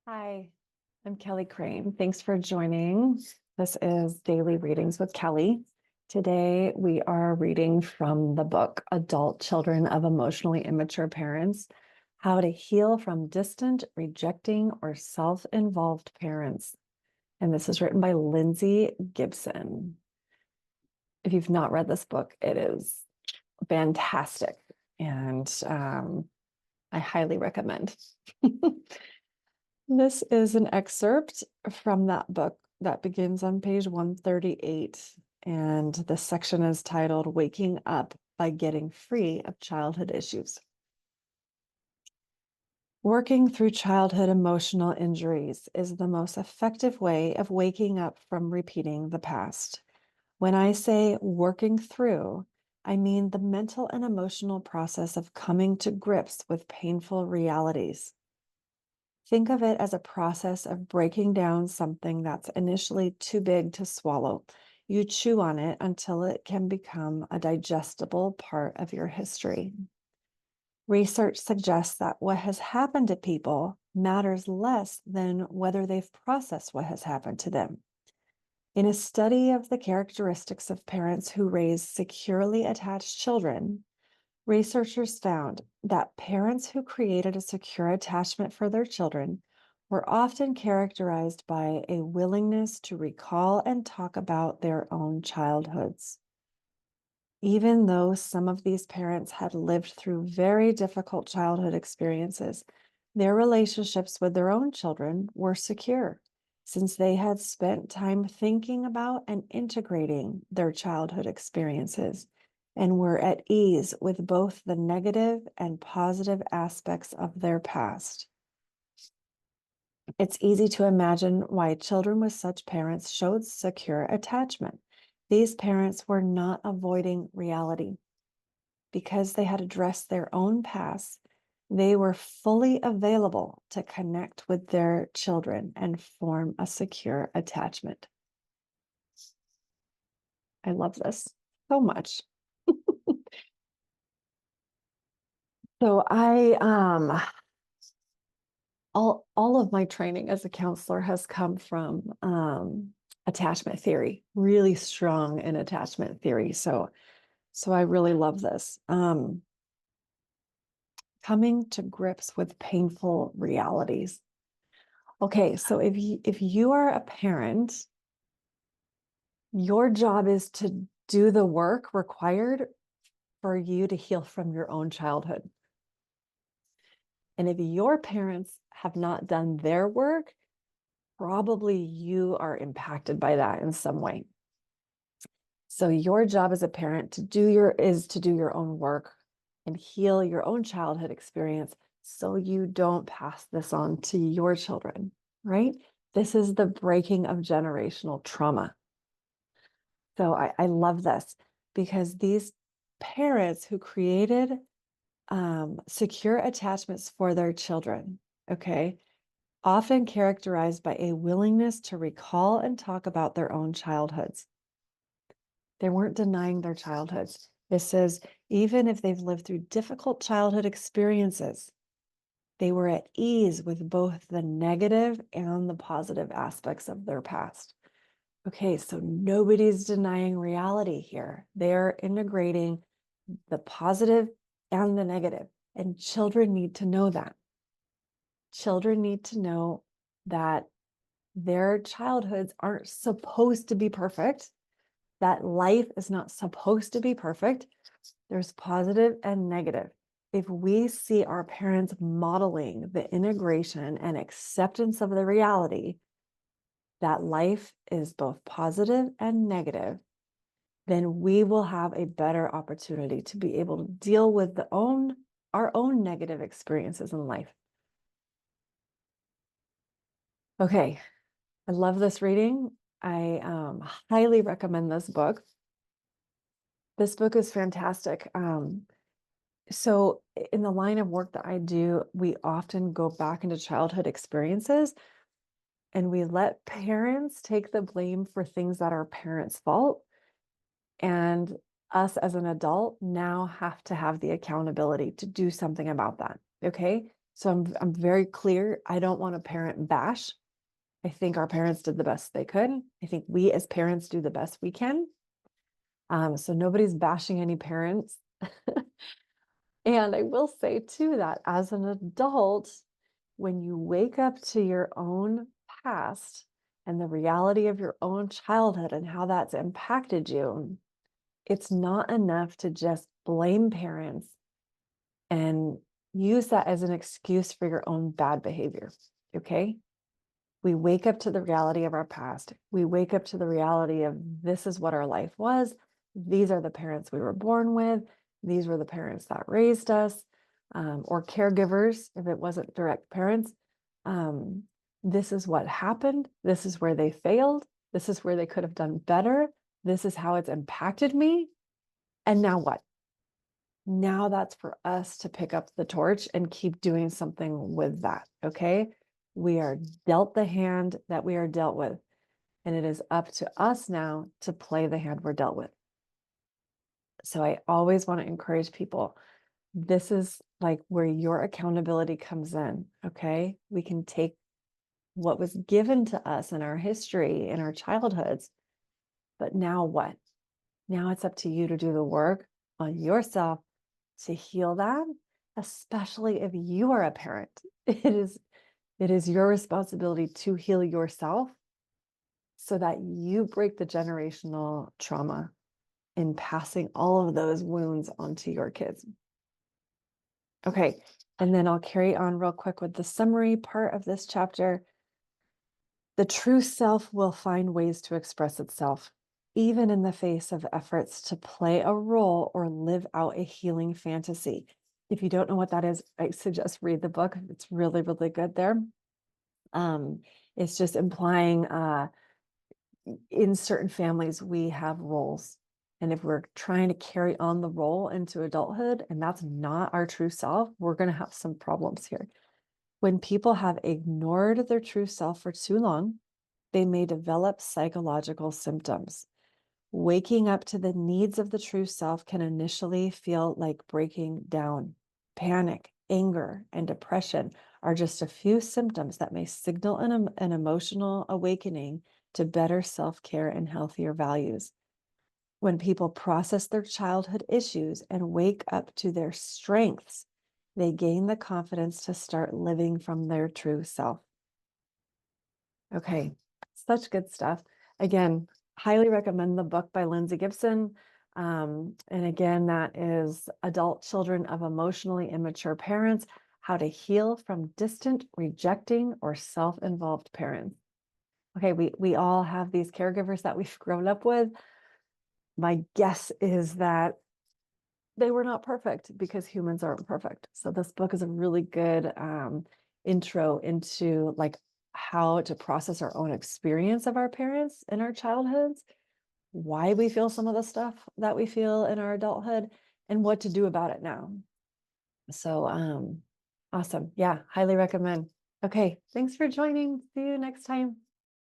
Hi, I'm Kelly Crane. Thanks for joining. This is Daily Readings with Kelly. Today, we are reading from the book Adult Children of Emotionally Immature Parents: How to Heal from Distant, Rejecting, or Self-Involved Parents. And this is written by Lindsay Gibson. If you've not read this book, it is fantastic, and I highly recommend. This is an excerpt from that book that begins on page 138, and the section is titled Waking Up by Getting Free of Childhood Issues. Working through childhood emotional injuries is the most effective way of waking up from repeating the past. When I say working through, I mean the mental and emotional process of coming to grips with painful realities. Think of it as a process of breaking down something that's initially too big to swallow. You chew on it until it can become a digestible part of your history. Research suggests that what has happened to people matters less than whether they've processed what has happened to them. In a study of the characteristics of parents who raise securely attached children, researchers found that parents who created a secure attachment for their children were often characterized by a willingness to recall and talk about their own childhoods. Even though some of these parents had lived through very difficult childhood experiences, their relationships with their own children were secure, since they had spent time thinking about and integrating their childhood experiences and were at ease with both the negative and positive aspects of their past. It's easy to imagine why children with such parents showed secure attachment. These parents were not avoiding reality. Because they had addressed their own past, they were fully available to connect with their children and form a secure attachment. I love this so much. So all of my training as a counselor has come from attachment theory, really strong in attachment theory. So I really love this. Coming to grips with painful realities. Okay, so if you are a parent, your job is to do the work required for you to heal from your own childhood. And if your parents have not done their work, probably you are impacted by that in some way. So your job as a parent to do your own work and heal your own childhood experience so you don't pass this on to your children, right? This is the breaking of generational trauma. So I love this because these parents who created secure attachments for their children, okay, often characterized by a willingness to recall and talk about their own childhoods. They weren't denying their childhoods. It says, even if they've lived through difficult childhood experiences, they were at ease with both the negative and the positive aspects of their past. Okay, so nobody's denying reality here. They're integrating the positive and the negative, and children need to know that. Children need to know that their childhoods aren't supposed to be perfect, that life is not supposed to be perfect. There's positive and negative. If we see our parents modeling the integration and acceptance of the reality that life is both positive and negative, then we will have a better opportunity to be able to deal with our own negative experiences in life. Okay, I love this reading. I highly recommend this book. This book is fantastic. So in the line of work that I do, we often go back into childhood experiences and we let parents take the blame for things that are parents' fault. And us as an adult now have to have the accountability to do something about that. Okay. So I'm very clear. I don't want to parent bash. I think our parents did the best they could. I think we as parents do the best we can. So nobody's bashing any parents. And I will say too that as an adult, when you wake up to your own past and the reality of your own childhood and how that's impacted you, it's not enough to just blame parents and use that as an excuse for your own bad behavior. Okay. We wake up to the reality of our past. We wake up to the reality of this is what our life was. These are the parents we were born with. These were the parents that raised us, or caregivers, if it wasn't direct parents. This is what happened. This is where they failed. This is where they could have done better. This is how it's impacted me. And now what? Now that's for us to pick up the torch and keep doing something with that. Okay. We are dealt the hand that we are dealt with, and it is up to us now to play the hand we're dealt with. So I always want to encourage people. This is like where your accountability comes in. Okay. We can take what was given to us in our history, in our childhoods, but now what? Now it's up to you to do the work on yourself to heal that, especially if you are a parent. It is your responsibility to heal yourself so that you break the generational trauma in passing all of those wounds onto your kids. Okay, and then I'll carry on real quick with the summary part of this chapter. The true self will find ways to express itself, even in the face of efforts to play a role or live out a healing fantasy. If you don't know what that is, I suggest read the book. It's really, really good there. It's just implying in certain families, we have roles. And if we're trying to carry on the role into adulthood, and that's not our true self, we're going to have some problems here. When people have ignored their true self for too long, they may develop psychological symptoms. Waking up to the needs of the true self can initially feel like breaking down. Panic, anger, and depression are just a few symptoms that may signal an emotional awakening to better self-care and healthier values. When people process their childhood issues and wake up to their strengths, they gain the confidence to start living from their true self. Okay, such good stuff. Again, highly recommend the book by Lindsay Gibson. And again, that is Adult Children of Emotionally Immature Parents, How to Heal from Distant, Rejecting, or Self-Involved Parents. Okay, we all have these caregivers that we've grown up with. My guess is that they were not perfect because humans aren't perfect. So this book is a really good intro into like how to process our own experience of our parents in our childhoods, why we feel some of the stuff that we feel in our adulthood, and what to do about it now. So awesome. Yeah, highly recommend. Okay, thanks for joining. See you next time.